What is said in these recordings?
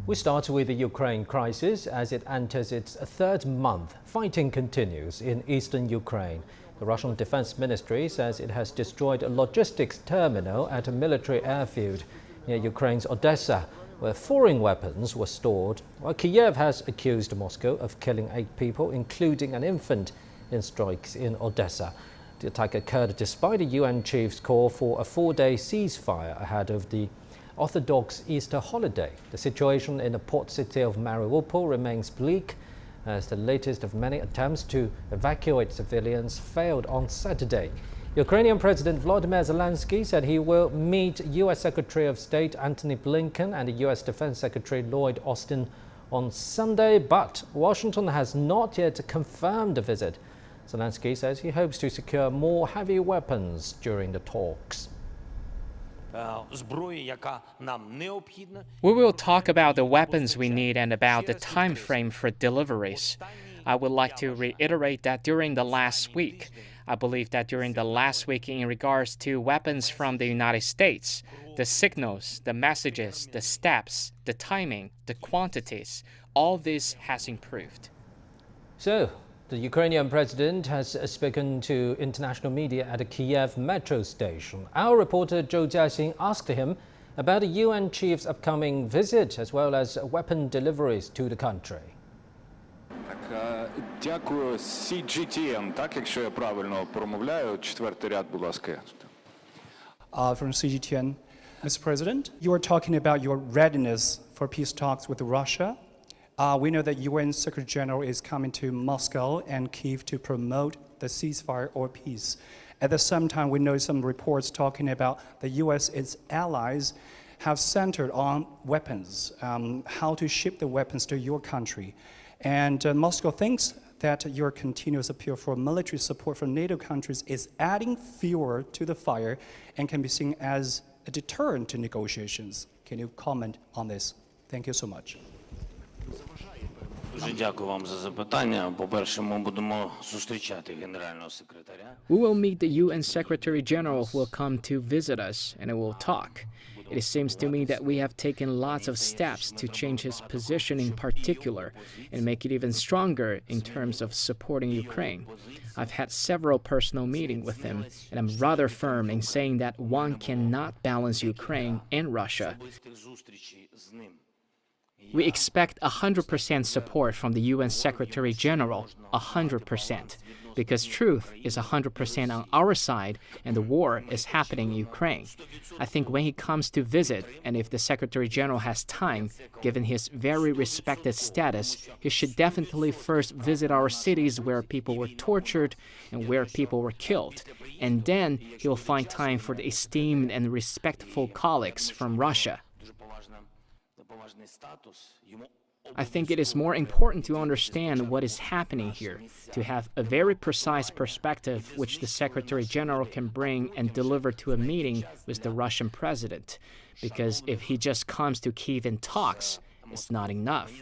We start with the Ukraine crisis as it enters its third month. Fighting continues in eastern Ukraine. The Russian Defense Ministry says it has destroyed a logistics terminal at a military airfield near Ukraine's Odesa, where foreign weapons were stored, while Kyiv has accused Moscow of killing 8 people, including an infant, in strikes in Odesa. The attack occurred despite the UN chief's call for a 4-day ceasefire ahead of the Orthodox Easter Holiday. The situation in the port city of Mariupol remains bleak as the latest of many attempts to evacuate civilians failed on Saturday. Ukrainian President Volodymyr Zelenskyy said he will meet U.S. Secretary of State Antony Blinken and the U.S. Defense Secretary Lloyd on Sunday, but Washington has not yet confirmed the visit. Zelenskyy says he hopes to secure more heavy weapons during the talks. We will talk about the weapons we need and about the time frame for deliveries. I would like to reiterate that during the last week, I believe that during the last week in regards to weapons from the United States, the signals, the messages, the steps, the timing, the quantities, all this has improved. So, the Ukrainian president has spoken to international media at a Kyiv metro station. Our reporter Zhou Jiaxing asked him about the UN chief's upcoming visit as well as weapon deliveries to the country. Дякую. CGTN, так, якщо я правильно промовляю, четвертий ряд, будь ласка. From CGTN, Mr. President, you are talking about your readiness for peace talks with Russia. We know that UN Secretary General is coming to Moscow and Kyiv to promote the ceasefire or peace. At the same time, we know some reports talking about the US and its allies have centered on weapons, how to ship the weapons to your country. And Moscow thinks that your continuous appeal for military support from NATO countries is adding fuel to the fire and can be seen as a deterrent to negotiations. Can you comment on this? Thank you so much. We will meet the UN Secretary General who will come to visit us and we'll talk. It seems to me that we have taken lots of steps to change his position in particular and make it even stronger in terms of supporting Ukraine. I've had several personal meetings with him, and I'm rather firm in saying that one cannot balance Ukraine and Russia. We expect 100% support from the UN Secretary General, 100%, because truth is 100% on our side and the war is happening in Ukraine. I think when he comes to visit, and if the Secretary General has time, given his very respected status, he should definitely first visit our cities where people were tortured and where people were killed. And then he will find time for the esteemed and respectful colleagues from Russia. I think it is more important to understand what is happening here, to have a very precise perspective which the Secretary General can bring and deliver to a meeting with the Russian president, because if he just comes to Kyiv and talks, it's not enough.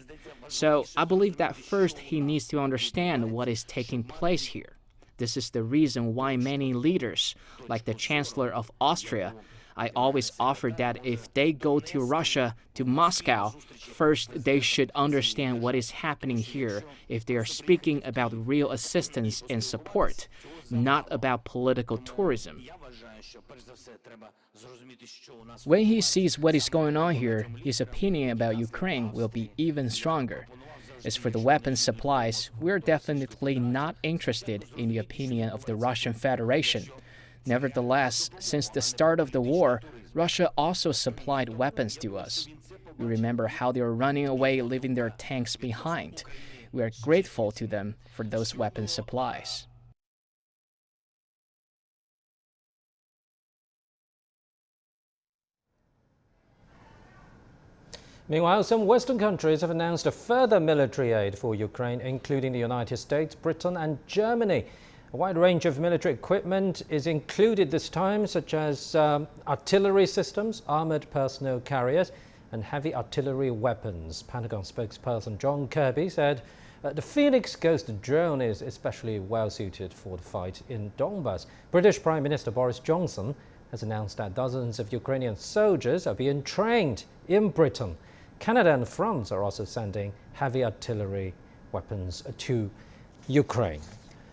So I believe that first he needs to understand what is taking place here. This is the reason why many leaders, like the Chancellor of Austria, I always offer that if they go to Russia, to Moscow, first they should understand what is happening here if they are speaking about real assistance and support, not about political tourism. When he sees what is going on here, his opinion about Ukraine will be even stronger. As for the weapons supplies, we're definitely not interested in the opinion of the Russian Federation. Nevertheless, since the start of the war, Russia also supplied weapons to us. We remember how they were running away, leaving their tanks behind. We are grateful to them for those weapon supplies. Meanwhile, some Western countries have announced a further military aid for Ukraine, including the United States, Britain and Germany. A wide range of military equipment is included this time, such as artillery systems, armored personnel carriers, and heavy artillery weapons. Pentagon spokesperson John Kirby said the Phoenix Ghost drone is especially well suited for the fight in Donbass. British Prime Minister Boris Johnson has announced that dozens of Ukrainian soldiers are being trained in Britain. Canada and France are also sending heavy artillery weapons to Ukraine.